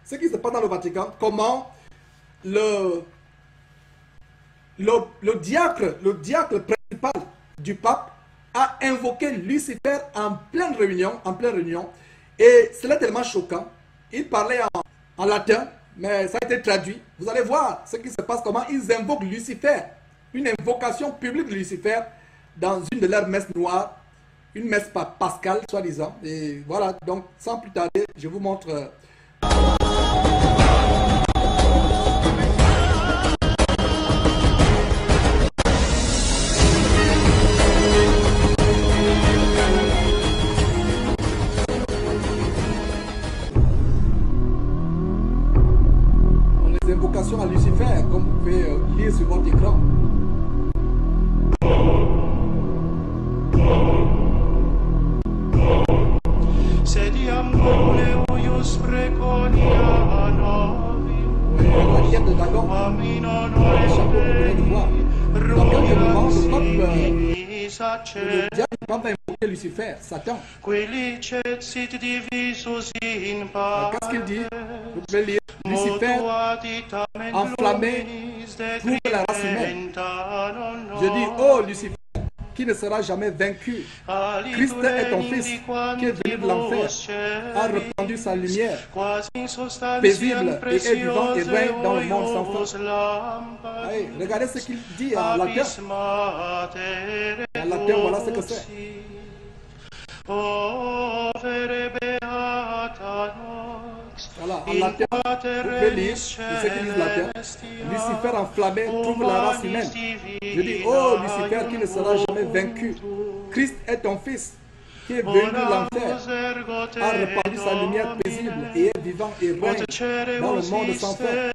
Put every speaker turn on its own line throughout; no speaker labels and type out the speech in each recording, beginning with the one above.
ce qui se passe dans le Vatican, comment le diacre principal du pape a invoqué Lucifer en pleine réunion, et cela est tellement choquant. Il parlait en latin, mais ça a été traduit. Vous allez voir ce qui se passe, comment ils invoquent Lucifer, une invocation publique de Lucifer dans une de leurs messes noires, une messe pascale, soi-disant. Et voilà, donc sans plus tarder, je vous montre... les invocations à Lucifer, comme vous pouvez lire sur votre écran.
Sediam Pauleus preconia
La guerre de Dagon, le chapeau que vous venez de voir. Dans quelques moments, le diable va invoquer Lucifer, Satan. Qu'est-ce qu'il dit? Vous pouvez lire. Lucifer, enflammé, trouve la race humaine. Je dis, oh Lucifer, qui ne sera jamais vaincu. Christ est ton Fils, qui est venu de l'enfer, a répandu sa lumière, paisible et est vivant et règne dans le monde sans fin. Allez, regardez ce qu'il dit en latin. En latin, voilà ce que c'est. Voilà, en latin, vous pouvez lire ce qu'ils disent latin. Lucifer enflammé trouve la race humaine. Je dis, oh Lucifer qui ne sera jamais vaincu. Christ est ton Fils, qui est venu de l'enfer, a répandu sa lumière paisible et est vivant et règne dans le monde sans fin.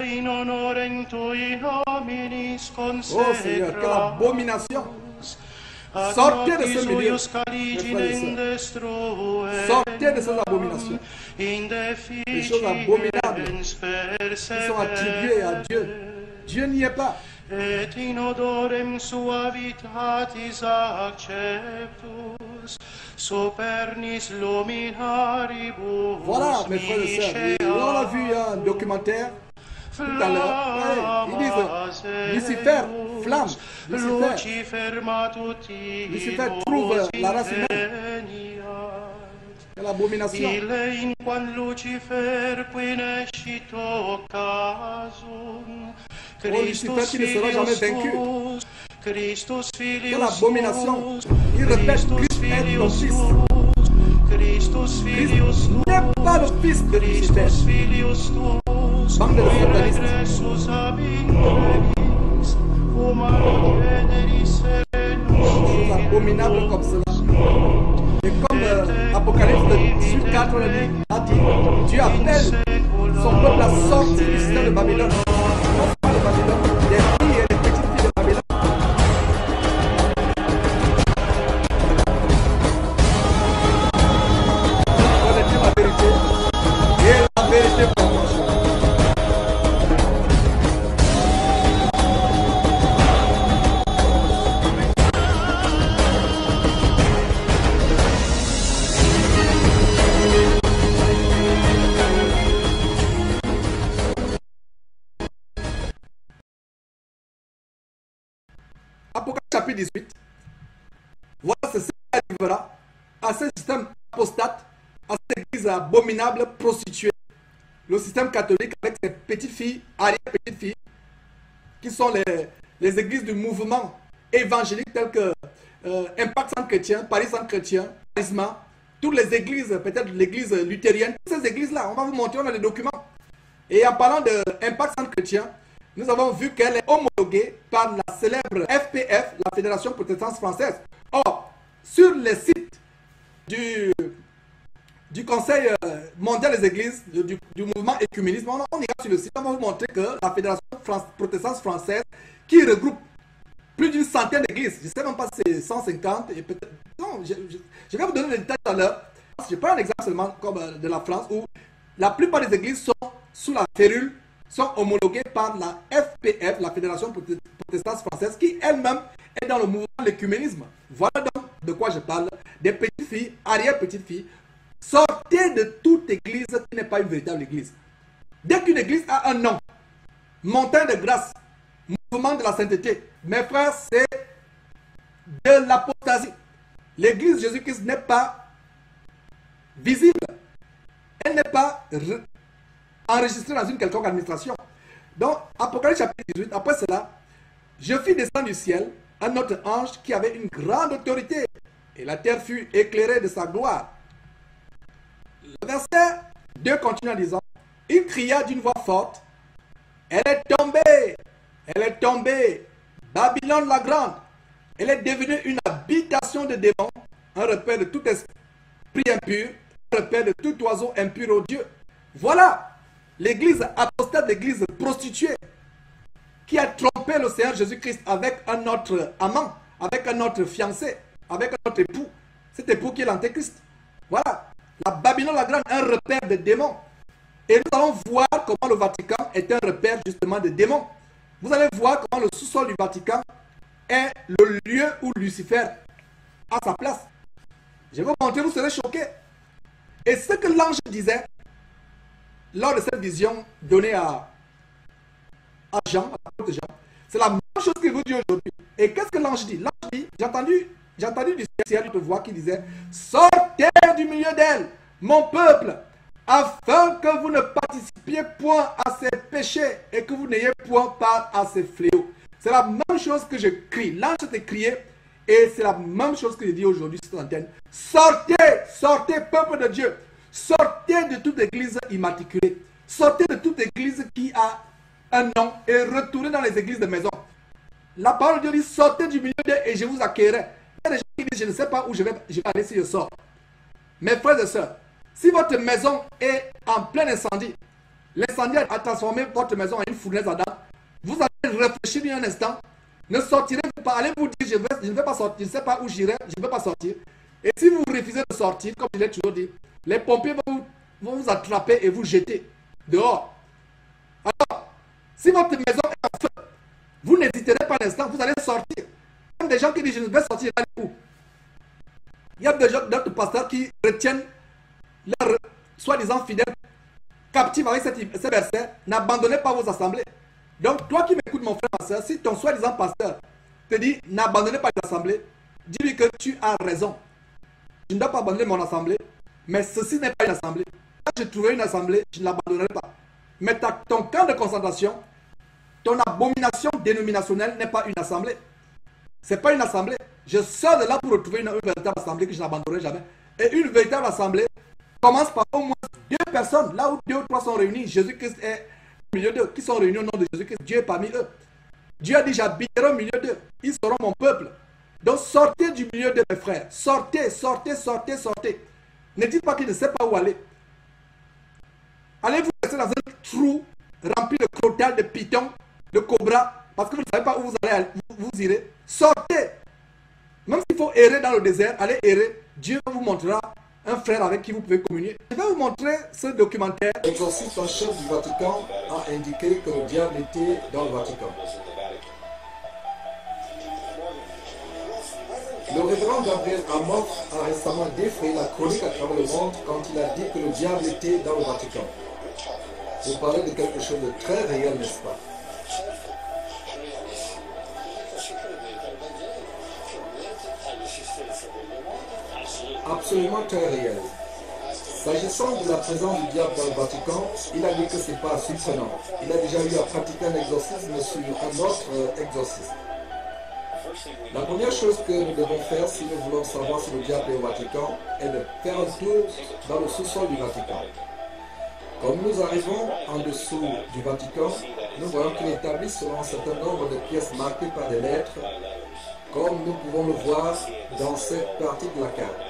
Oh Seigneur, quelle abomination! Sortez de ce milieu, mes sortez de ces abominations. Les choses abominables qui sont attribuées à Dieu. Dieu n'y est pas.
Et in odorem suavitatis acceptus supernis luminaribus.
Voilà, mes frères et sœurs. Et on a vu un documentaire tout à l'heure. Ils disent Lucifer, flamme. Lucifer trouve la race humaine. Quelle abomination. Oh, Lucifer qui ne sera jamais vaincu. Quelle abomination. Il répète, Christ est ton Fils. Christ n'est pas le Fils de Lucifer. Bande de satanistes. Des choses abominables comme cela. Et comme Apocalypse 4 a dit, Dieu appelle son peuple à sortir du système de Babylone. Non pas de Babylone, des filles et des petites filles de Babylone. Connaissez la vérité et la vérité pour vous. Apocalypse chapitre 18. Voilà ce qui arrivera à ce système apostate, à cette église abominable, prostituée. Le système catholique avec ses petites filles, arrière-petites filles, qui sont les églises du mouvement évangélique telles que Impact Centre Chrétien, Paris Centre Chrétien, Charisma, toutes les églises, peut-être l'église luthérienne, toutes ces églises-là, on va vous montrer, on a des documents. Et en parlant de Impact Centre Chrétien, nous avons vu qu'elle est homologuée par la célèbre FPF, la Fédération protestante française. Or, sur les sites du Conseil mondial des églises, du mouvement écuménisme, on ira sur le site, on va vous montrer que la Fédération protestante française, qui regroupe plus d'une centaine d'églises, je ne sais même pas si c'est 150, et peut-être... Non, je vais vous donner les détails tout à l'heure. Je prends un exemple seulement comme de la France, où la plupart des églises sont sous la férule, sont homologuées par la FPF, la Fédération protestante française, qui elle-même est dans le mouvement de l'écuménisme. Voilà donc de quoi je parle. Des petites filles, arrière-petites filles, sortez de toute église qui n'est pas une véritable église. Dès qu'une église a un nom, montagne de grâce, mouvement de la sainteté, mes frères, c'est de l'apostasie. L'église de Jésus-Christ n'est pas visible. Elle n'est pas enregistrée dans une quelconque administration. Donc, Apocalypse chapitre 18, après cela, je fis descendre du ciel un autre ange qui avait une grande autorité, et la terre fut éclairée de sa gloire. Le verset 2 continue en disant, il cria d'une voix forte, elle est tombée, Babylone la grande, elle est devenue une habitation de démons, un repère de tout esprit impur, un repère de tout oiseau impur au Dieu. Voilà l'église apostate, l'église prostituée, qui a trompé le Seigneur Jésus-Christ avec un autre amant, avec un autre fiancé, avec un autre époux. Cet époux qui est l'Antéchrist. Voilà. La Babylone la grande, un repère de démons. Et nous allons voir comment le Vatican est un repère justement de démons. Vous allez voir comment le sous-sol du Vatican est le lieu où Lucifer a sa place. Je vais vous montrer, vous serez choqués. Et ce que l'ange disait lors de cette vision donnée à Jean, à l'apôtre Jean, c'est la même chose qu'il vous dit aujourd'hui. Et qu'est-ce que l'ange dit? L'ange dit, j'ai entendu du ciel une voix qui disait, sortez du milieu d'elle, mon peuple, afin que vous ne participiez point à ses péchés et que vous n'ayez point part à ses fléaux. C'est la même chose que je crie. L'ange s'est crié et c'est la même chose que je dis aujourd'hui sur cette antenne. Sortez, sortez, peuple de Dieu. Sortez de toute église immatriculée. Sortez de toute église qui a un nom et retournez dans les églises de maison. La parole de Dieu dit, sortez du milieu d'eux et je vous accueillerai. Il y a des gens qui disent, je ne sais pas où je vais aller si je sors. Mes frères et sœurs, si votre maison est en plein incendie, l'incendie a transformé votre maison en une fournaise à dents, vous allez réfléchir un instant, ne sortirez-vous pas, allez vous dire, je ne vais pas sortir, je ne sais pas où j'irai, je ne vais pas sortir. Et si vous refusez de sortir, comme je l'ai toujours dit, les pompiers vont vous attraper et vous jeter dehors. Alors, si votre maison est en feu, vous n'hésiterez pas un instant, vous allez sortir. Il y a des gens qui disent, je ne vais sortir, allez où? Il y a d'autres pasteurs qui retiennent leurs soi-disant fidèles captifs avec ces versets. N'abandonnez pas vos assemblées. Donc, toi qui m'écoutes, mon frère, ma soeur, si ton soi-disant pasteur te dit, n'abandonnez pas l'assemblée, dis-lui que tu as raison. Je ne dois pas abandonner mon assemblée, mais ceci n'est pas une assemblée. Quand je trouverai une assemblée, je ne l'abandonnerai pas. Mais ton camp de concentration, ton abomination dénominationnelle n'est pas une assemblée. Ce n'est pas une assemblée. Je sors de là pour retrouver une véritable assemblée que je n'abandonnerai jamais. Et une véritable assemblée commence par au moins 2 personnes. Là où 2 ou 3 sont réunis, Jésus-Christ est au milieu d'eux. Qui sont réunis au nom de Jésus-Christ, Dieu est parmi eux. Dieu a dit, j'habiterai au milieu d'eux. Ils seront mon peuple. Donc sortez du milieu de mes frères. Sortez, sortez, sortez, sortez. Ne dites pas qu'il ne sait pas où aller. Allez vous rester dans un trou rempli de crotales, de pitons, de cobras, parce que vous ne savez pas où vous allez, vous irez. Sortez. Même s'il faut errer dans le désert, allez errer. Dieu vous montrera un frère avec qui vous pouvez communier. Je vais vous montrer ce documentaire.
L'exorciste en chef du Vatican a indiqué que le diable était dans le Vatican. Le révérend Gabriel Amorth a récemment défrayé la chronique à travers le monde quand il a dit que le diable était dans le Vatican. Vous parlez de quelque chose de très réel, n'est-ce pas? Absolument très réel. S'agissant de la présence du diable dans le Vatican, il a dit que ce n'est pas surprenant. Il a déjà eu à pratiquer un exorcisme sur un autre exorcisme. La première chose que nous devons faire si nous voulons savoir si le diable est au Vatican est de faire un tour dans le sous-sol du Vatican. Comme nous arrivons en dessous du Vatican, nous voyons qu'il est établi selon un certain nombre de pièces marquées par des lettres, comme nous pouvons le voir dans cette partie de la carte.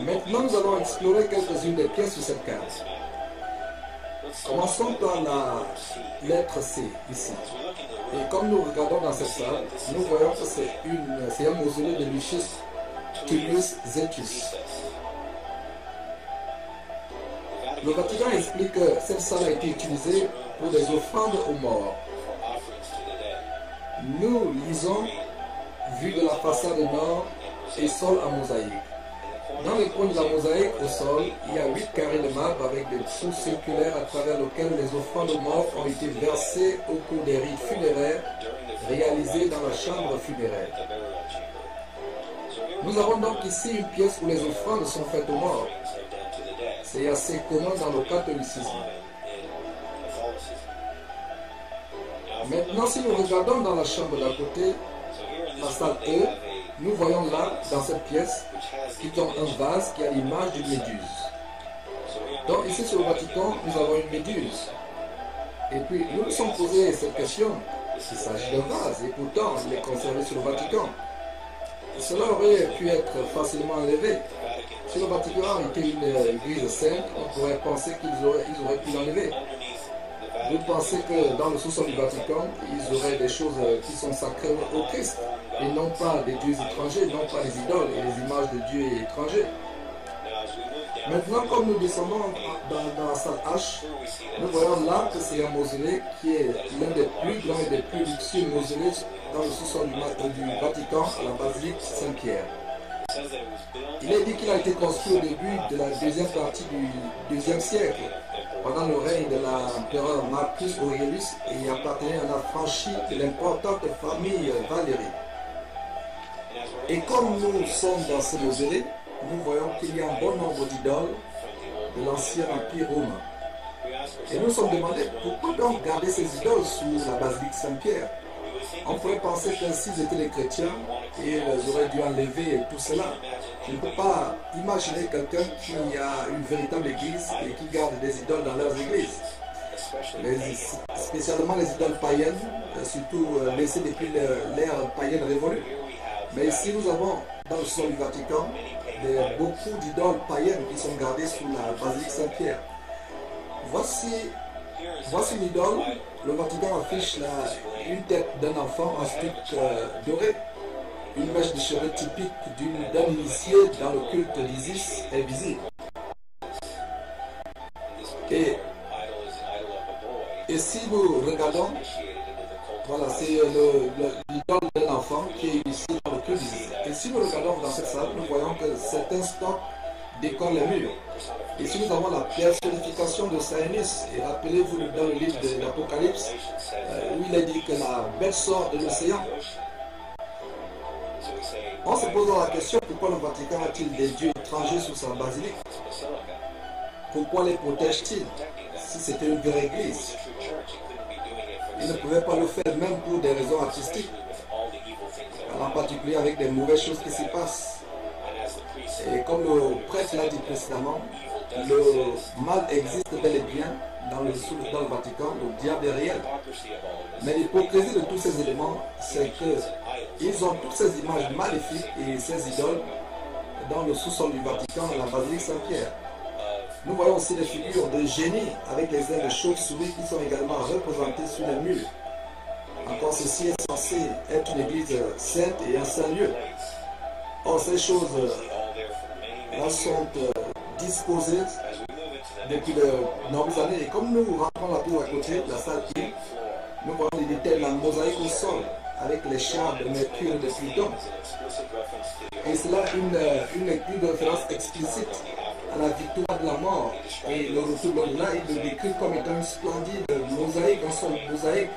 Maintenant, nous allons explorer quelques-unes des pièces sur cette carte. Commençons par la lettre C, ici. Et comme nous regardons dans cette salle, nous voyons que c'est un mausolée de Lucius Tullius Zettius. Le Vatican explique que cette salle a été utilisée pour des offrandes aux morts. Nous lisons, vue de la façade nord et sol en mosaïque. Dans les coins de la mosaïque au sol, il y a 8 carrés de marbre avec des trous circulaires à travers lesquels les offrandes aux morts ont été versées au cours des rites funéraires réalisés dans la chambre funéraire. Nous avons donc ici une pièce où les offrandes sont faites aux morts. C'est assez commun dans le catholicisme. Maintenant, si nous regardons dans la chambre d'à côté, la salle E, nous voyons là, dans cette pièce, qu'ils ont un vase qui a l'image d'une méduse. Donc ici sur le Vatican, nous avons une méduse. Et puis nous nous sommes posé cette question, il s'agit d'un vase, et pourtant il est conservé sur le Vatican. Cela aurait pu être facilement enlevé. Si le Vatican était une église sainte, on pourrait penser qu'ils auraient pu l'enlever. Vous pensez que dans le sous-sol du Vatican, ils auraient des choses qui sont sacrées au Christ, et non pas des dieux étrangers, non pas des idoles et les images de dieux étrangers. Maintenant, comme nous descendons dans la salle H, nous voyons là que c'est un mausolée qui est l'un des plus grands et des plus luxueux mausolées dans le sous-sol du Vatican, à la basilique Saint-Pierre. Il est dit qu'il a été construit au début de la deuxième partie du IIe siècle, pendant le règne de l'empereur Marcus Aurelius, et il appartenait à la franchise de l'importante famille Valérie. Et comme nous sommes dans ce mausolée, nous voyons qu'il y a un bon nombre d'idoles de l'ancien empire romain. Et nous nous sommes demandé pourquoi donc garder ces idoles sous la basilique Saint-Pierre. On pourrait penser qu'ainsi ils étaient les chrétiens et ils auraient dû enlever tout cela. Je ne peux pas imaginer quelqu'un qui a une véritable église et qui garde des idoles dans leurs églises. Spécialement les idoles païennes, surtout laissées depuis l'ère païenne révolue. Mais ici nous avons dans le sol du Vatican beaucoup d'idoles païennes qui sont gardées sous la basilique Saint-Pierre. Voici une idole. Le Vatican affiche une tête d'un enfant en stuc doré. Une mèche de cheveux typique d'un initié dans le culte d'Isis est visible. Et si nous regardons, voilà, c'est l'idole d'un enfant qui est initié dans le culte d'Isis. Et si nous regardons dans cette salle, nous voyons que certains stocks décorent les murs. Ici, nous avons la personnification de Saïnis. Et rappelez-vous dans le livre de l'Apocalypse, où il est dit que la bête sort de l'océan. On se pose la question, pourquoi le Vatican a-t-il des dieux étrangers sous sa basilique? Pourquoi les protège-t-il si c'était une vraie église? Il ne pouvait pas le faire même pour des raisons artistiques, en particulier avec des mauvaises choses qui s'y passent. Et comme le prêtre l'a dit précédemment, le mal existe bel et bien dans le Vatican, le diable est réel. Mais l'hypocrisie de tous ces éléments, c'est qu'ils ont toutes ces images maléfiques et ces idoles dans le sous-sol du Vatican, la basilique Saint-Pierre. Nous voyons aussi des figures de génies avec les ailes de chauve-souris qui sont également représentées sur les murs. Encore, ceci est censé être une église sainte et un saint lieu. Or, ces choses-là sont disposées depuis de nombreuses années. Et comme nous rentrons la tour à côté, la salle I, nous voyons les détails de la mosaïque au sol, avec les chars de Mercure et de Pluton. Et cela une référence explicite à la victoire de la mort. Et le retour de là, il le décrit comme étant une splendide mosaïque, un sol mosaïque,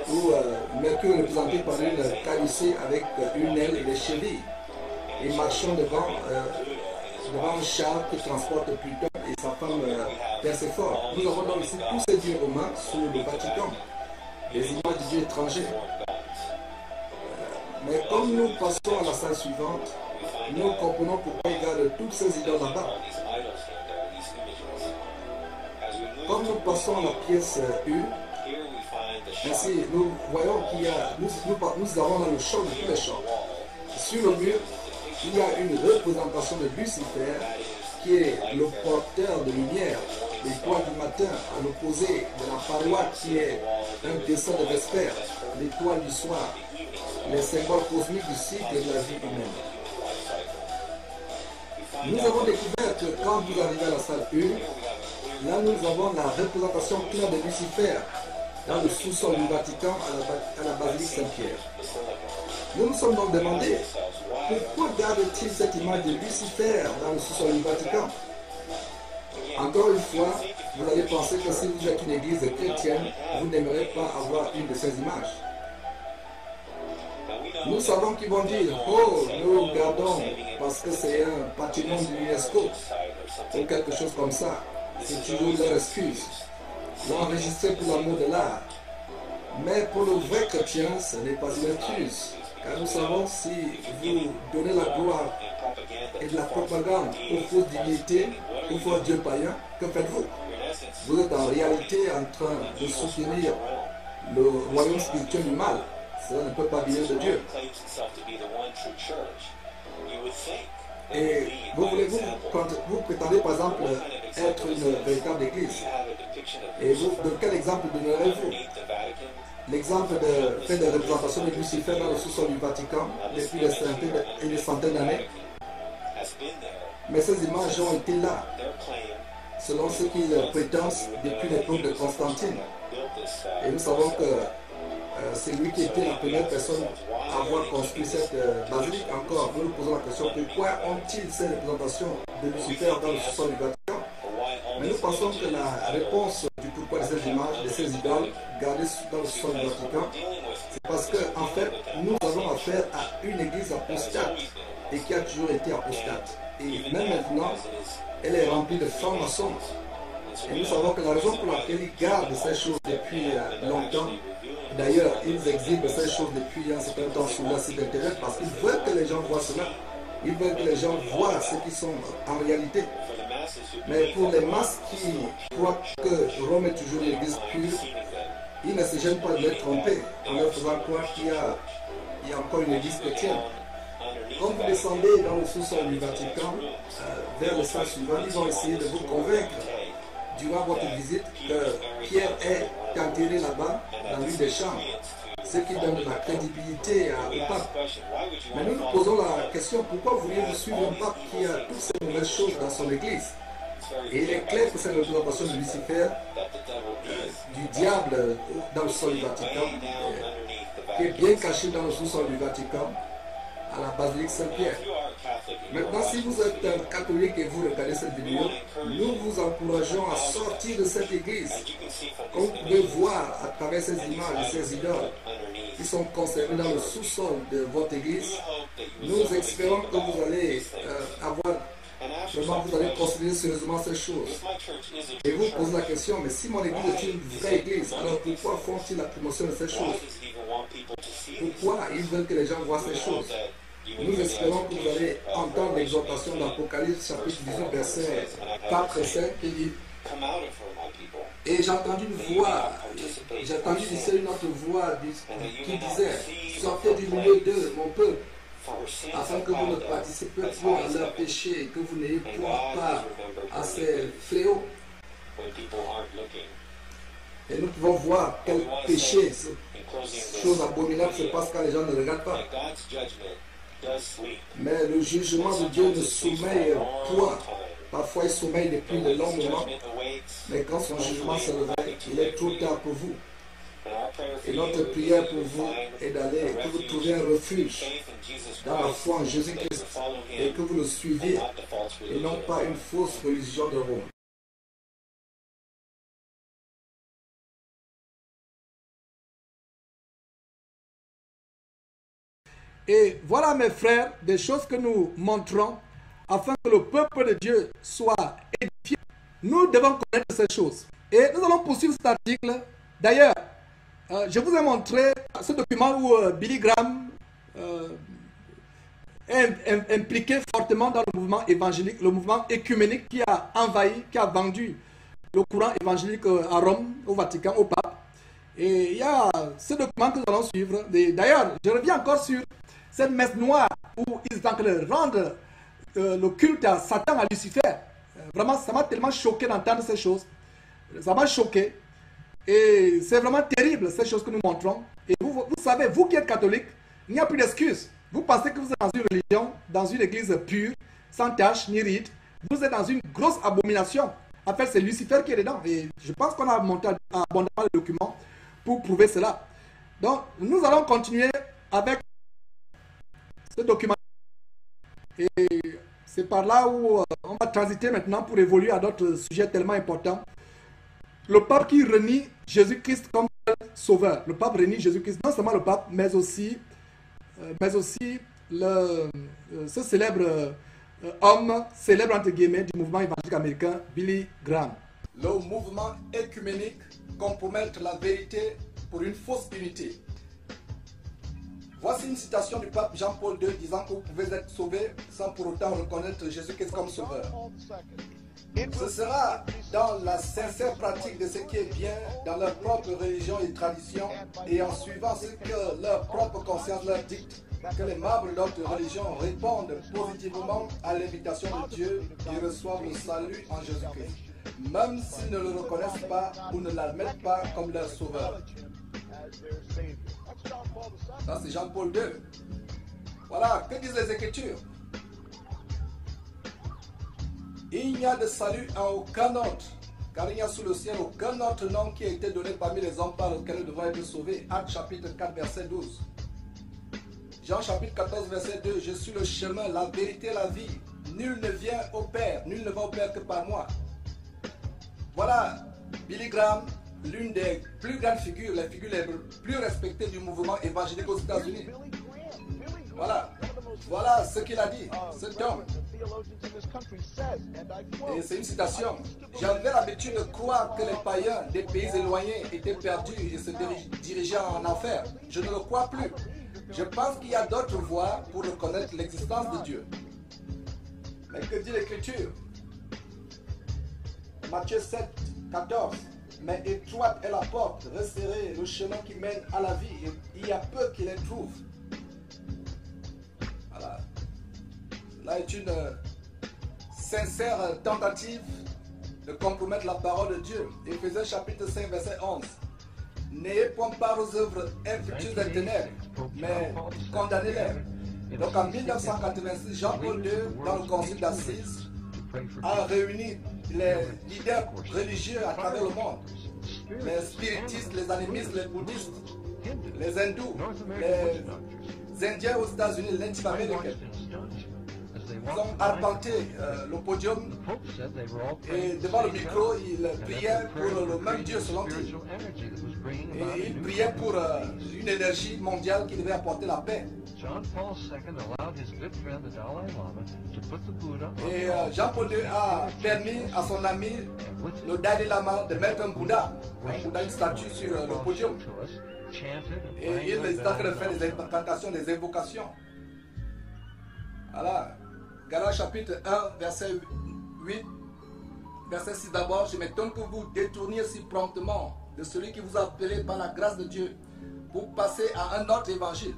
où Mercure est représenté par une calycée avec une aile et des chevilles. Et marchant devant un char qui transporte Pluton et sa femme Perséphone. Nous avons donc ici tous ces dieux romains sous le Vatican, des images de dieux étrangers. Mais comme nous passons à la salle suivante, nous comprenons pourquoi il garde toutes ces idoles là-bas. Comme nous passons à la pièce U, ainsi nous voyons qu'il y a, nous avons dans le champ de tous les champs. Sur le mur, il y a une représentation de Lucifer qui est le porteur de lumière, l'étoile du matin, à l'opposé de la paroi qui est un dessin de Vespère, l'étoile du soir, les symboles cosmiques du cycle de la vie humaine. Nous avons découvert que quand vous arrivez à la salle 1, là nous avons la représentation claire de Lucifer dans le sous-sol du Vatican à la basilique Saint-Pierre. Nous nous sommes donc demandé pourquoi garde-t-il cette image de Lucifer dans le sous-sol du Vatican? Encore une fois, vous allez penser que si vous êtes une église chrétienne, vous n'aimerez pas avoir une de ces images. Nous savons qu'ils vont dire, oh, nous gardons parce que c'est un patrimoine de l'UNESCO ou quelque chose comme ça. C'est toujours leur excuse. L'enregistrer pour l'amour de l'art. Mais pour le vrai chrétien, ce n'est pas une excuse. Car nous savons si vous donnez la gloire et de la propagande aux fausses divinités, aux faux dieux païens, que faites-vous? Vous êtes en réalité en train de soutenir le royaume spirituel du mal. Cela ne peut pas venir de Dieu. Et vous prétendez par exemple être une véritable église. Et vous, de quel exemple donnerez-vous? L'exemple de fait des représentations de Lucifer dans le sous-sol du Vatican depuis des centaines d'années. Mais ces images ont été là, selon ce qu'ils prétendent depuis l'époque de Constantine. Et nous savons que c'est lui qui était la première personne à avoir construit cette basilique. Encore, nous nous posons la question, pourquoi ont-ils ces représentations de Lucifer dans le sous-sol du Vatican? Mais nous pensons que la réponse du pourquoi de ces images, de ces idoles gardées dans le sous-sol du Vatican, c'est parce qu'en fait, nous avons affaire à une église apostate et qui a toujours été apostate. Et même maintenant, elle est remplie de francs-maçons. Et nous savons que la raison pour laquelle ils gardent ces choses depuis longtemps, d'ailleurs, ils exhibent ces choses depuis un certain temps sur leur site internet parce qu'ils veulent que les gens voient cela. Ils veulent que les gens voient ce qu'ils sont en réalité. Mais pour les masses qui croient que Rome est toujours une église pure, ils ne se gênent pas de les tromper en leur faisant croire qu'il y a encore une église chrétienne. Quand vous descendez dans le sous-sol du Vatican, vers le salle suivant, ils vont essayer de vous convaincre durant votre visite que Pierre est enterré là-bas dans l'une des chambres, ce qui donne de la crédibilité au pape. Mais nous nous posons la question, pourquoi voulez-vous suivre un pape qui a toutes ces mauvaises choses dans son église? Et il est clair que cette représentation de Lucifer, du diable dans le sol du Vatican, qui est bien caché dans le sous-sol du Vatican, à la basilique Saint-Pierre. Maintenant, si vous êtes un catholique et vous regardez cette vidéo, nous vous encourageons à sortir de cette église. Comme vous pouvez voir à travers ces images et ces idoles qui sont conservées dans le sous-sol de votre église, nous espérons que vous allez vous allez considérer sérieusement ces choses. Et vous posez la question, mais si mon église est une vraie église, alors pourquoi font-ils la promotion de ces choses? Pourquoi ils veulent que les gens voient ces choses? Nous espérons que vous allez entendre l'exhortation d'Apocalypse chapitre 18 verset 4 et 5 qui dit: et j'ai entendu une voix, j'ai entendu une autre voix qui disait: sortez du milieu d'eux, mon peuple, afin que vous ne participez plus à leurs péchés et que vous n'ayez point part à ces fléaux. Et nous pouvons voir quel péché, chose abominable se passe quand les gens ne regardent pas. Mais le jugement de Dieu ne sommeille point. Parfois il sommeille depuis de longs moments, mais quand son jugement se réveille, il est trop tard pour vous. Et notre prière pour vous est d'aller, que vous trouviez un refuge dans la foi en Jésus-Christ et que vous le suiviez et non pas une fausse religion de Rome.
Et voilà, mes frères, des choses que nous montrons afin que le peuple de Dieu soit édifié. Nous devons connaître ces choses. Et nous allons poursuivre cet article. D'ailleurs, je vous ai montré ce document où Billy Graham est impliqué fortement dans le mouvement évangélique, le mouvement écuménique qui a envahi, qui a vendu le courant évangélique à Rome, au Vatican, au pape. Et il y a ce document que nous allons suivre. D'ailleurs, je reviens encore sur cette messe noire où ils sont en train de rendre le culte à Satan, à Lucifer. Vraiment, ça m'a tellement choqué d'entendre ces choses. Ça m'a choqué. Et c'est vraiment terrible, ces choses que nous montrons. Et vous savez, vous qui êtes catholique, il n'y a plus d'excuses. Vous pensez que vous êtes dans une religion, dans une église pure, sans tache ni ride. Vous êtes dans une grosse abomination. En fait, c'est Lucifer qui est dedans. Et je pense qu'on a monté abondamment de documents pour prouver cela. Donc, nous allons continuer avec ce document. Et c'est par là où on va transiter maintenant pour évoluer à d'autres sujets tellement importants. Le pape qui renie Jésus-Christ comme sauveur. Le pape renie Jésus-Christ, non seulement le pape, mais aussi ce célèbre homme, célèbre entre guillemets, du mouvement évangélique américain, Billy Graham. Le mouvement œcuménique compromettre la vérité pour une fausse unité. Voici une citation du pape Jean-Paul II disant que vous pouvez être sauvé sans pour autant reconnaître Jésus-Christ comme sauveur. Ce sera dans la sincère pratique de ce qui est bien dans leur propre religion et tradition et en suivant ce que leur propre conscience leur dicte que les membres d'autres religions répondent positivement à l'invitation de Dieu et reçoivent le salut en Jésus-Christ, même s'ils ne le reconnaissent pas ou ne l'admettent pas comme leur sauveur. Ça, c'est Jean-Paul II. Voilà, que disent les Écritures? Il n'y a de salut en aucun autre, car il n'y a sous le ciel aucun autre nom qui a été donné parmi les hommes par lequel nous devons être sauvés. Actes chapitre 4, verset 12. Jean chapitre 14, verset 2. Je suis le chemin, la vérité, la vie. Nul ne vient au Père, nul ne va au Père que par moi. Voilà, Billy Graham, l'une des plus grandes figures, les figures les plus respectées du mouvement évangélique aux États-Unis. Voilà ce qu'il a dit, cet homme. Et c'est une citation. J'avais l'habitude de croire que les païens des pays éloignés étaient perdus et se dirigeaient en enfer. Je ne le crois plus. Je pense qu'il y a d'autres voies pour reconnaître l'existence de Dieu. Mais que dit l'Écriture? Matthieu 7, 14. Mais étroite est la porte, resserré le chemin qui mène à la vie, et il y a peu qui les trouvent. Voilà. Là est une sincère tentative de compromettre la parole de Dieu. Éphésiens chapitre 5, verset 11. N'ayez point part aux œuvres infructueuses des ténèbres, mais condamnez-les. Donc en 1986, Jean-Paul II, dans le concile d'Assise, a réuni les leaders religieux à travers le monde, les spiritistes, les animistes, les bouddhistes, les hindous, les indiens aux États-Unis, les natifs américains. Ils ont arpenté le podium et devant le micro, ils priaient pour le même Dieu selon eux. Et ils priaient pour une énergie mondiale qui devait apporter la paix. Et Jean-Paul II a permis à son ami, le Dalai Lama, de mettre un Bouddha, une statue sur le podium. Et il est en train de faire des incantations, des invocations. Voilà. Galates chapitre 1, verset 8, verset 6 d'abord. Je m'étonne que vous détourniez si promptement de celui qui vous a appelé par la grâce de Dieu pour passer à un autre évangile.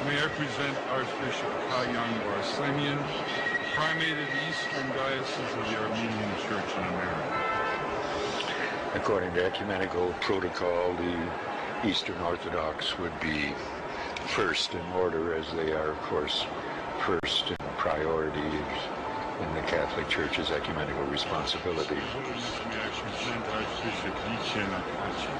May I present Archbishop Kayang Barslamian, Primate of the Eastern Diocese of the Armenian Church in America.
According to ecumenical protocol, the Eastern Orthodox would be first in order, as they are, of course, first in priority in the Catholic Church's ecumenical responsibility.
May I present Archbishop Yichen Akachi.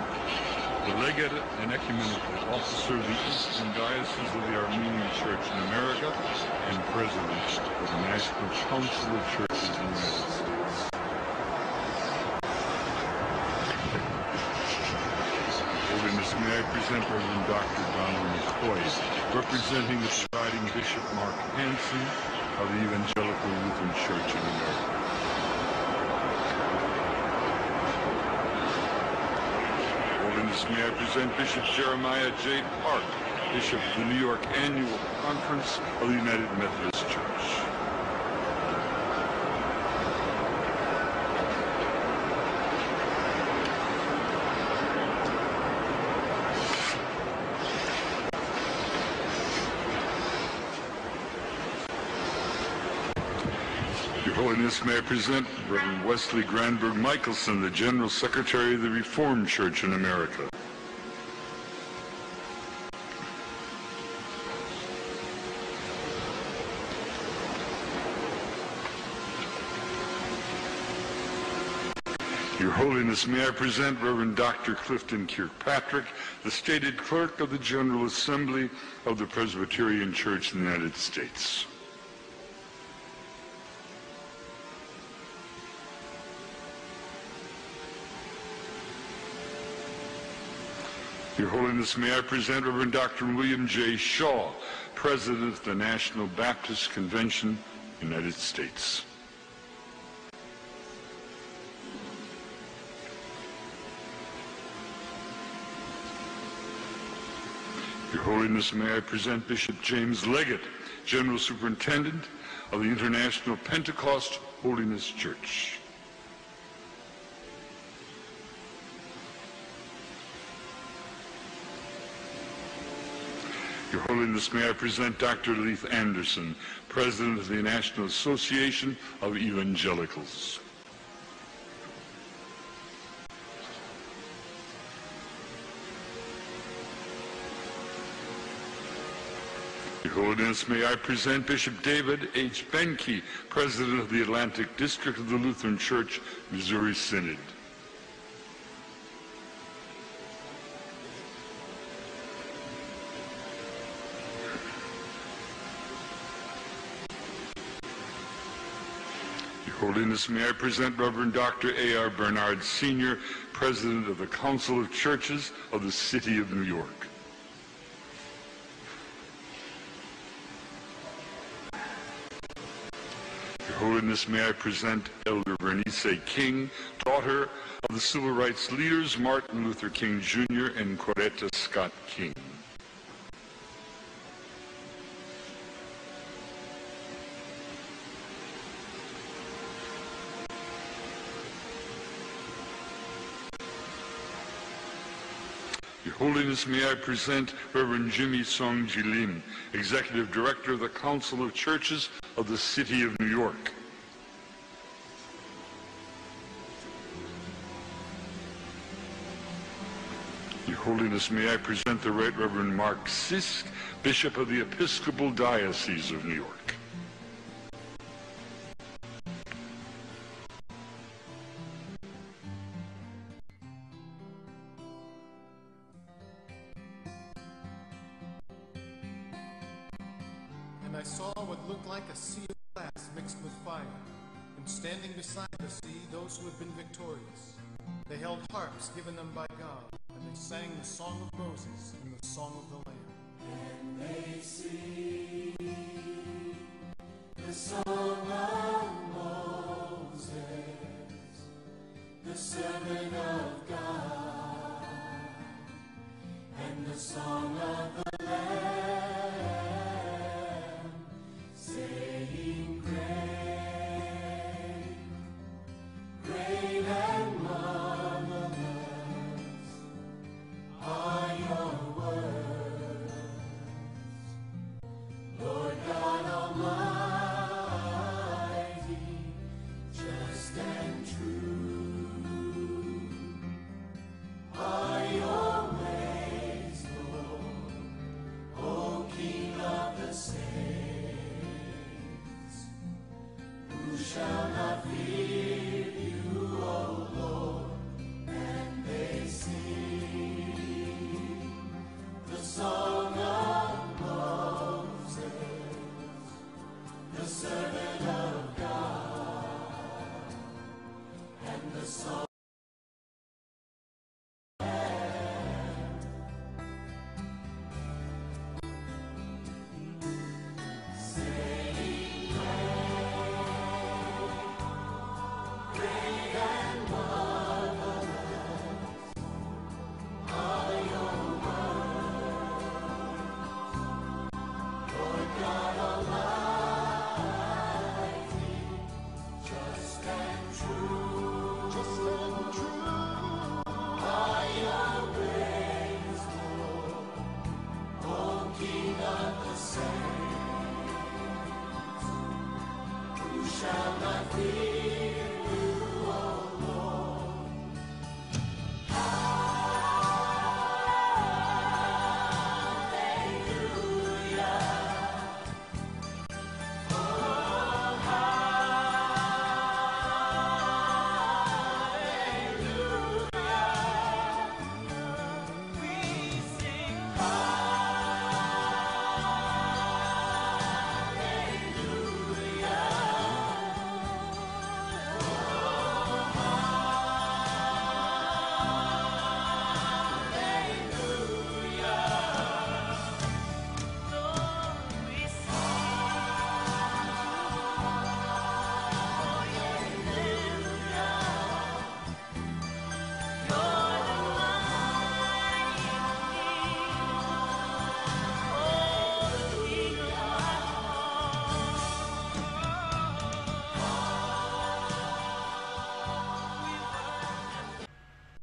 the legate and ecumenical officer of the Eastern Diocese of the Armenian Church in America, and president of the National Council of Churches in the United States. Holiness, may I present Reverend Dr. Donald McCoy, representing the presiding Bishop Mark Hansen of the Evangelical Lutheran Church in America. Holiness, may I present Bishop Jeremiah J. Park, Bishop of the New York Annual Conference of the United Methodist Church. Your Holiness, may I present Reverend Wesley Granberg Michelson, the General Secretary of the Reformed Church in America. Your Holiness, may I present Reverend Dr. Clifton Kirkpatrick, the stated clerk of the General Assembly of the Presbyterian Church in the United States. Your Holiness, may I present Reverend Dr. William J. Shaw, President of the National Baptist Convention, United States. Your Holiness, may I present Bishop James Leggett, General Superintendent of the International Pentecost Holiness Church. Your Holiness, may I present Dr. Leith Anderson, President of the National Association of Evangelicals. Your Holiness, may I present Bishop David H. Benke, President of the Atlantic District of the Lutheran Church, Missouri Synod. Your Holiness, may I present Reverend Dr. A.R. Bernard Sr., President of the Council of Churches of the City of New York. Your Holiness, may I present Elder Bernice King, daughter of the civil rights leaders Martin Luther King Jr. and Coretta Scott King. Your Holiness, may I present Reverend Jimmy Song Ji Lim, Executive Director of the Council of Churches of the City of New York. Your Holiness, may I present the Right Reverend Mark Sisk, Bishop of the Episcopal Diocese of New York.
And I saw what looked like a sea of glass mixed with fire, and standing beside the sea, those who had been victorious. They held harps given them by God, and they sang the song of Moses and the song of the Lamb. And they sing the song of Moses, the servant of God, and the song of the Lamb. Fear you, O Lord, and they sing.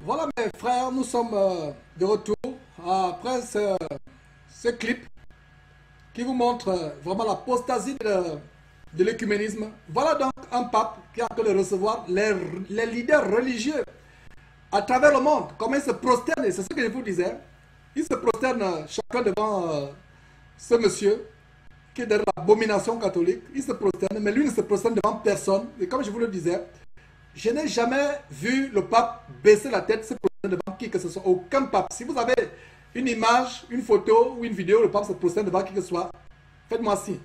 Voilà mes frères, nous sommes de retour après ce clip qui vous montre vraiment l'apostasie de l'écuménisme. Voilà donc un pape qui a que de recevoir les leaders religieux à travers le monde, comment ils se prosternent, c'est ce que je vous disais. Ils se prosternent chacun devant ce monsieur qui est de l'abomination catholique. Il se prosterne, mais lui ne se prosterne devant personne. Et comme je vous le disais, je n'ai jamais vu le pape baisser la tête, se prosterner devant qui que ce soit. Aucun pape. Si vous avez une image, une photo ou une vidéo, le pape se prosterne devant qui que ce soit, faites-moi signe.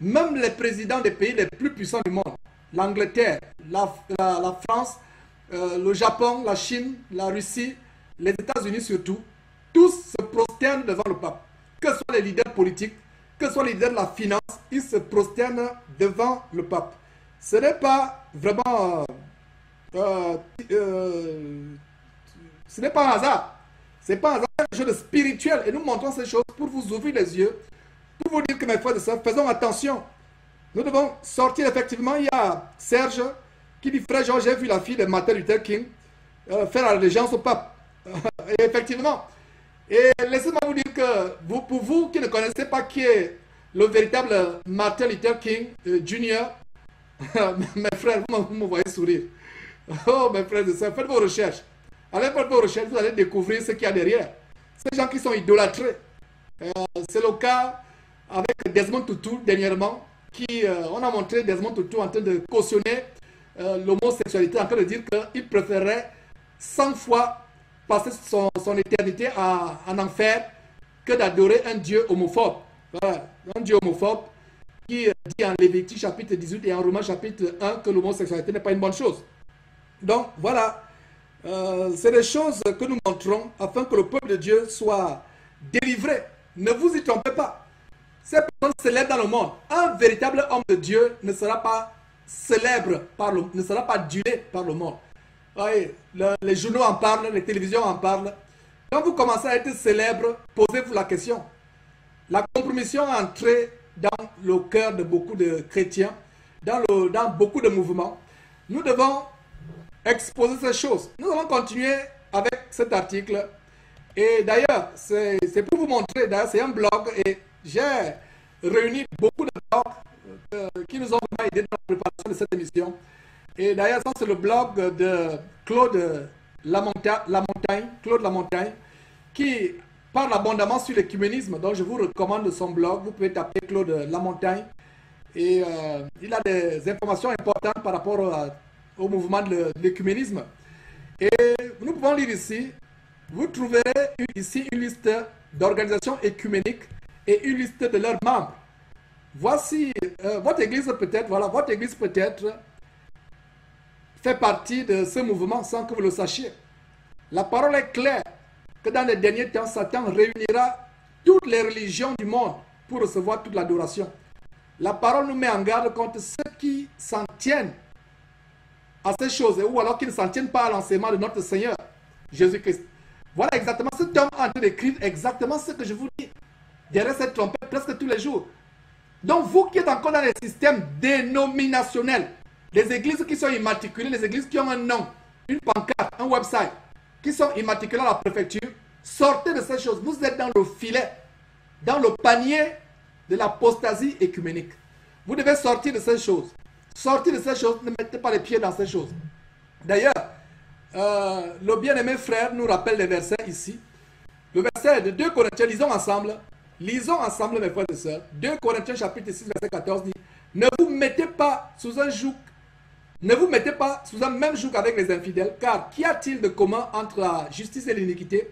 Même les présidents des pays les plus puissants du monde, l'Angleterre, la France, le Japon, la Chine, la Russie, les États-Unis surtout, tous se prosternent devant le pape. Que ce soit les leaders politiques, que ce soit les leaders de la finance, ils se prosternent devant le pape. Ce n'est pas vraiment... ce n'est pas un hasard. Ce n'est pas un hasard, c'est un jeu de spirituel. Et nous montrons ces choses pour vous ouvrir les yeux, pour vous dire que mes frères et sœurs, faisons attention. Nous devons sortir effectivement. Il y a Serge qui dit, frère Jean, j'ai vu la fille de Martin Luther King faire allégeance au pape. Et effectivement. Et laissez-moi vous dire que pour vous qui ne connaissez pas qui est le véritable Martin Luther King Jr., mes frères, vous me voyez sourire. Oh mes frères et sœurs, faites vos recherches. Allez faire vos recherches, vous allez découvrir ce qu'il y a derrière. Ces gens qui sont idolâtrés. C'est le cas avec Desmond Tutu dernièrement, on a montré Desmond Tutu en train de cautionner l'homosexualité, en train de dire qu'il préférerait 100 fois passer son éternité en enfer que d'adorer un Dieu homophobe. Voilà, un Dieu homophobe qui dit en Lévitique chapitre 18 et en Romains chapitre 1 que l'homosexualité n'est pas une bonne chose. Donc voilà, c'est des choses que nous montrons afin que le peuple de Dieu soit délivré. Ne vous y trompez pas. Ces personnes célèbres dans le monde, un véritable homme de Dieu ne sera pas célèbre, ne sera pas adulé par le monde. Voyez, les journaux en parlent, les télévisions en parlent. Quand vous commencez à être célèbre, posez-vous la question. La compromission est entrée dans le cœur de beaucoup de chrétiens, dans beaucoup de mouvements. Nous devons exposer ces choses. Nous allons continuer avec cet article. Et d'ailleurs, c'est pour vous montrer, d'ailleurs c'est un blog et j'ai réuni beaucoup de blogs qui nous ont vraiment aidés dans la préparation de cette émission. Et d'ailleurs, ça c'est le blog de Claude Lamontagne, qui parle abondamment sur l'écuménisme. Donc je vous recommande son blog, vous pouvez taper Claude Lamontagne. Et il a des informations importantes par rapport au mouvement de l'écuménisme. Et nous pouvons lire ici, vous trouverez ici une liste d'organisations écuméniques et une liste de leurs membres. Voici votre église peut-être, voilà, votre église peut-être fait partie de ce mouvement sans que vous le sachiez. La parole est claire que dans les derniers temps, Satan réunira toutes les religions du monde pour recevoir toute l'adoration. La parole nous met en garde contre ceux qui s'en tiennent à ces choses, ou alors qui ne s'en tiennent pas à l'enseignement de notre Seigneur Jésus-Christ. Voilà exactement, cet homme est en train d'écrire exactement ce que je vous dis derrière cette trompette presque tous les jours. Donc vous qui êtes encore dans les systèmes dénominationnels, les églises qui sont immatriculées, les églises qui ont un nom, une pancarte, un website, qui sont immatriculées à la préfecture, sortez de ces choses. Vous êtes dans le filet, dans le panier de l'apostasie écuménique. Vous devez sortir de ces choses. Sortez de ces choses, ne mettez pas les pieds dans ces choses. D'ailleurs, le bien-aimé frère nous rappelle les versets ici. Le verset de 2 Corinthiens, lisons ensemble, mes frères et sœurs. 2 Corinthiens chapitre 6, verset 14 dit, ne vous mettez pas sous un joug, ne vous mettez pas sous un même joug avec les infidèles, car qu'y a-t-il de commun entre la justice et l'iniquité?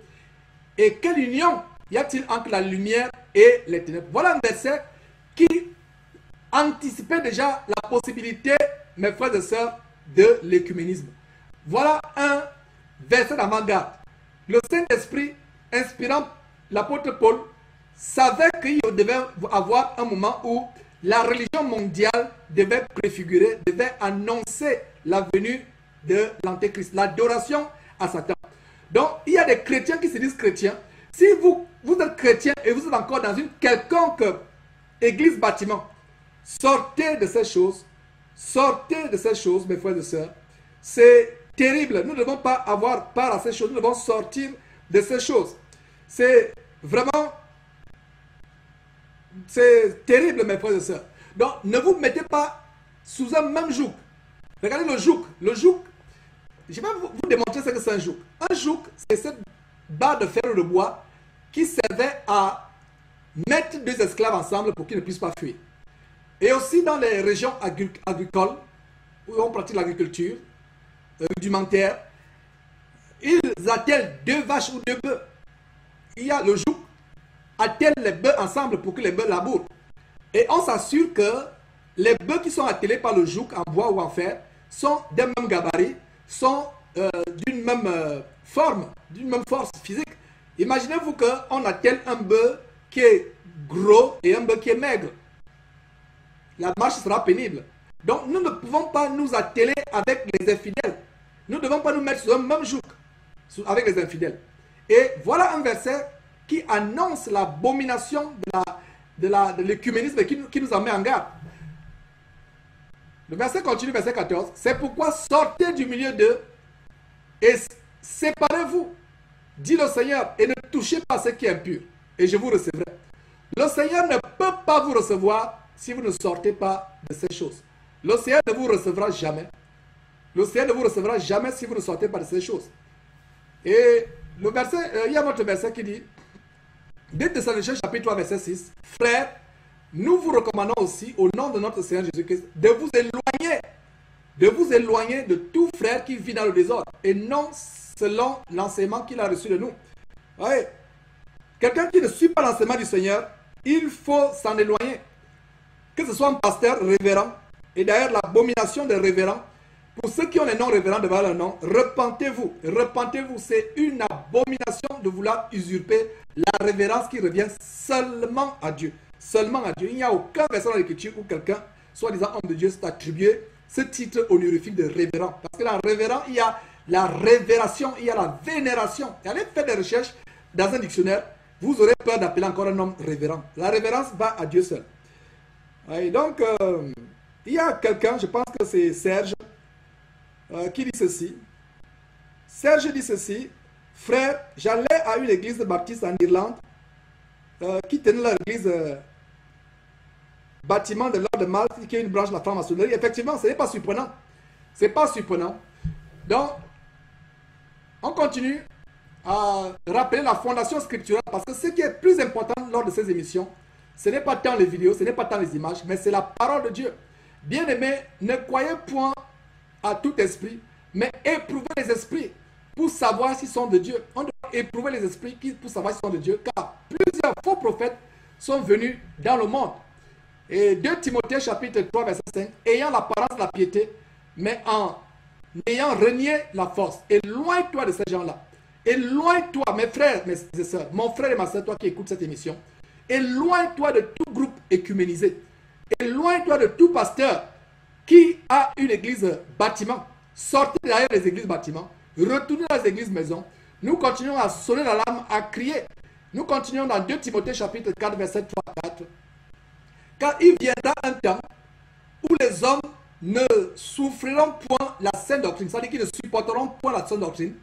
Et quelle union y a-t-il entre la lumière et les ténèbres? Voilà un verset qui anticipait déjà la possibilité, mes frères et sœurs, de l'écuménisme. Voilà un verset d'avant-garde. Le Saint-Esprit, inspirant l'apôtre Paul, savait qu'il devait avoir un moment où la religion mondiale devait préfigurer, devait annoncer la venue de l'Antéchrist, l'adoration à Satan. Donc, il y a des chrétiens qui se disent chrétiens. Si vous êtes chrétien et vous êtes encore dans une quelconque église bâtiment, sortez de ces choses. Sortez de ces choses, mes frères et sœurs. C'est terrible. Nous ne devons pas avoir part à ces choses. Nous devons sortir de ces choses. C'est vraiment... C'est terrible, mes frères et sœurs. Donc, ne vous mettez pas sous un même joug. Regardez le joug. Le joug, je vais vous démontrer ce que c'est un joug. Un joug, c'est cette barre de fer ou de bois qui servait à mettre deux esclaves ensemble pour qu'ils ne puissent pas fuir. Et aussi dans les régions agricoles, où on pratique l'agriculture rudimentaire, ils attellent deux vaches ou deux bœufs. Il y a le joug, attelle les bœufs ensemble pour que les bœufs labourent. Et on s'assure que les bœufs qui sont attelés par le joug en bois ou en fer sont d'un même gabarit, sont d'une même forme, d'une même force physique. Imaginez-vous qu'on attelle un bœuf qui est gros et un bœuf qui est maigre. La marche sera pénible. Donc nous ne pouvons pas nous atteler avec les infidèles. Nous ne devons pas nous mettre sur un même joug avec les infidèles. Et voilà un verset qui annonce l'abomination de l'écuménisme qui nous en met en garde. Le verset continue, verset 14. C'est pourquoi sortez du milieu d'eux et séparez-vous, dit le Seigneur, et ne touchez pas ce qui est impur, et je vous recevrai. Le Seigneur ne peut pas vous recevoir si vous ne sortez pas de ces choses. Le Seigneur ne vous recevra jamais. Le Seigneur ne vous recevra jamais si vous ne sortez pas de ces choses. Et le verset, il y a un autre verset qui dit, 2 Thessaloniciens chapitre 3 verset 6, frères, nous vous recommandons aussi au nom de notre Seigneur Jésus-Christ de vous éloigner de tout frère qui vit dans le désordre et non selon l'enseignement qu'il a reçu de nous. Ouais. Quelqu'un qui ne suit pas l'enseignement du Seigneur, il faut s'en éloigner. Que ce soit un pasteur révérend, et d'ailleurs l'abomination des révérends, pour ceux qui ont les noms révérends devant leur nom, repentez-vous. Repentez-vous, c'est une abomination de vouloir usurper la révérence qui revient seulement à Dieu. Seulement à Dieu. Il n'y a aucun verset dans l'Écriture où quelqu'un, soi-disant homme de Dieu, s'est attribué ce titre honorifique de révérend. Parce que dans révérend, il y a la révération, il y a la vénération. Et allez faire des recherches dans un dictionnaire, vous aurez peur d'appeler encore un homme révérend. La révérence va à Dieu seul. Et donc, il y a quelqu'un, je pense que c'est Serge, qui dit ceci. Serge dit ceci, frère, j'allais à une église baptiste en Irlande, qui tenait leur église bâtiment de l'ordre de Malte, qui est une branche de la franc-maçonnerie. Effectivement, ce n'est pas surprenant. Ce n'est pas surprenant. Donc, on continue à rappeler la fondation scripturale, parce que ce qui est plus important lors de ces émissions, ce n'est pas tant les vidéos, ce n'est pas tant les images, mais c'est la parole de Dieu. Bien-aimés, ne croyez point à tout esprit, mais éprouvez les esprits pour savoir s'ils sont de Dieu. On doit éprouver les esprits pour savoir s'ils sont de Dieu, car plusieurs faux prophètes sont venus dans le monde. Et 2 Timothée chapitre 3 verset 5, ayant l'apparence de la piété, mais en ayant renié la force. Éloigne-toi de ces gens-là. Éloigne-toi, mes frères, mes sœurs, mon frère et ma sœur, toi qui écoutes cette émission. Éloigne-toi de tout groupe écuménisé. Éloigne-toi de tout pasteur qui a une église bâtiment. sortez derrière les églises bâtiments, retournez dans les églises maisons. Nous continuons à sonner l'alarme, à crier. Nous continuons dans 2 Timothée chapitre 4, verset 3 à 4. Car il viendra un temps où les hommes ne souffriront point la saine doctrine, c'est-à-dire qu'ils ne supporteront point la saine doctrine,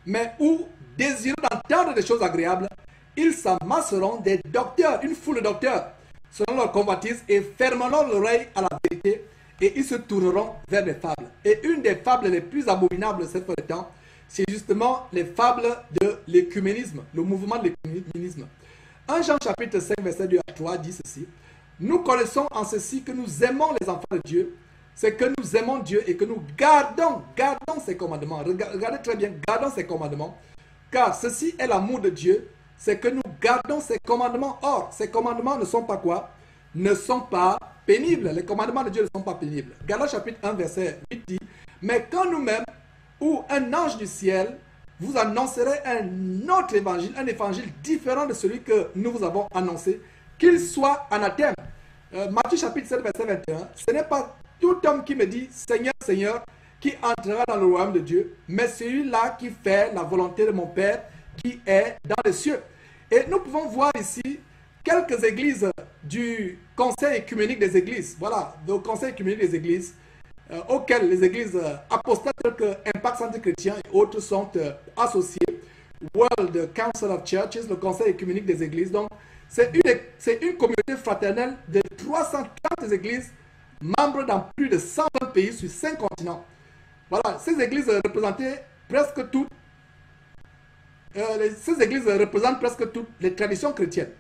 mais où, désirant d'entendre des choses agréables, ils s'amasseront des docteurs, une foule de docteurs, selon leur convoitise, et fermeront l'oreille à la vérité, et ils se tourneront vers les fables. Et une des fables les plus abominables de cette fin de temps, c'est justement les fables de l'écuménisme, le mouvement de l'écuménisme. 1 Jean chapitre 5, verset 2 à 3 dit ceci. Nous connaissons en ceci que nous aimons les enfants de Dieu, c'est que nous aimons Dieu et que nous gardons ses commandements. Regardez très bien, gardons ses commandements. Car ceci est l'amour de Dieu, c'est que nous gardons ses commandements. Or, ces commandements ne sont pas quoi? Ne sont pas pénibles. Les commandements de Dieu ne sont pas pénibles. Galates chapitre 1, verset 8 dit, mais quand nous-mêmes, ou un ange du ciel, vous annoncerait un autre évangile, un évangile différent de celui que nous vous avons annoncé, qu'il soit anathème. Matthieu chapitre 7, verset 21, ce n'est pas tout homme qui me dit Seigneur, Seigneur, qui entrera dans le royaume de Dieu, mais celui-là qui fait la volonté de mon Père qui est dans les cieux. Et nous pouvons voir ici quelques églises du Conseil écuménique des églises, voilà, le Conseil écuménique des églises, auxquelles les églises apostates telles que Impact Centre Chrétien et autres sont associées, World Council of Churches, le Conseil écuménique des églises. Donc, c'est une communauté fraternelle de 330 églises, membres dans plus de 120 pays sur 5 continents. Voilà, ces églises représentaient presque toutes, représentent presque toutes les traditions chrétiennes.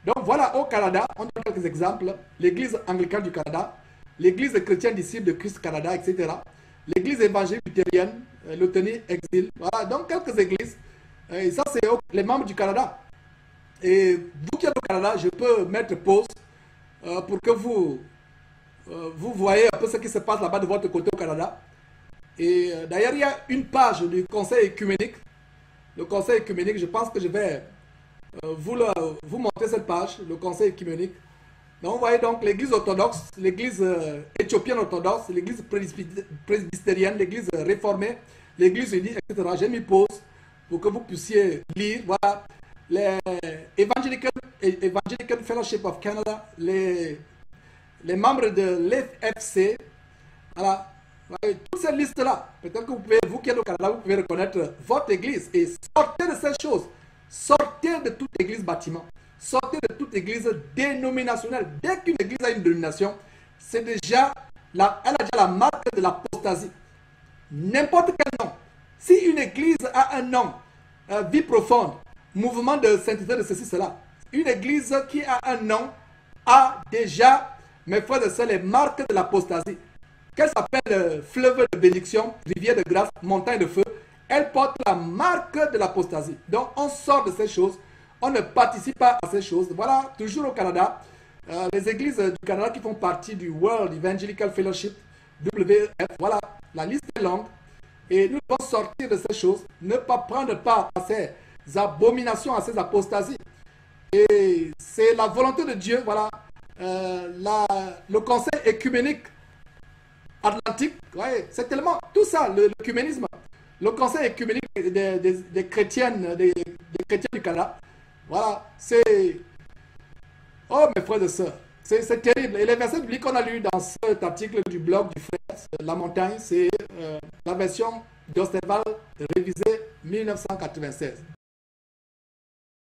Donc voilà, au Canada, on a quelques exemples. L'église anglicane du Canada, l'église chrétienne disciple de Christ Canada, etc. L'église évangélique luthérienne, le Tenir Exil. Voilà, donc quelques églises. Et ça, c'est les membres du Canada. Et vous qui êtes au Canada, je peux mettre pause pour que vous voyez un peu ce qui se passe là-bas de votre côté au Canada. Et d'ailleurs, il y a une page du Conseil écuménique. Le Conseil écuménique, je pense que je vais vous montrer cette page, le Conseil écuménique. Donc, vous voyez donc l'église orthodoxe, l'église éthiopienne orthodoxe, l'église presbytérienne, l'église réformée, l'église unie, etc. J'ai mis pause pour que vous puissiez lire. Voilà, les Evangelical Fellowship of Canada, les membres de l'FFC, voilà, toute cette liste-là. Peut-être que vous qui êtes au Canada, vous pouvez reconnaître votre église et sortez de ces choses. Sortez de toute église bâtiment. Sortez de toute église dénominationnelle. Dès qu'une église a une dénomination, c'est déjà elle a déjà la marque de l'apostasie. N'importe quel nom. Si une église a un nom, vie profonde, mouvement de sainteté de ceci, cela, une église qui a un nom a déjà, mes frères et sœurs, les marques de l'apostasie. Qu'elle s'appelle fleuve de bénédiction, rivière de grâce, montagne de feu, elle porte la marque de l'apostasie. Donc on sort de ces choses, on ne participe pas à ces choses. Voilà, toujours au Canada, les églises du Canada qui font partie du World Evangelical Fellowship, WEF, voilà, la liste est longue. Et nous devons sortir de ces choses, ne pas prendre part à ces abominations, à ces apostasies. Et c'est la volonté de Dieu, voilà, le Conseil écuménique atlantique, ouais, c'est tellement tout ça, l'écuménisme, le Conseil écuménique des chrétiennes, des chrétiens du Canada, voilà, c'est, oh mes frères et sœurs, c'est terrible. Et les versets bibliques qu'on a lus dans cet article du blog du frère La Montagne, c'est la version d'Osterwald révisée 1996.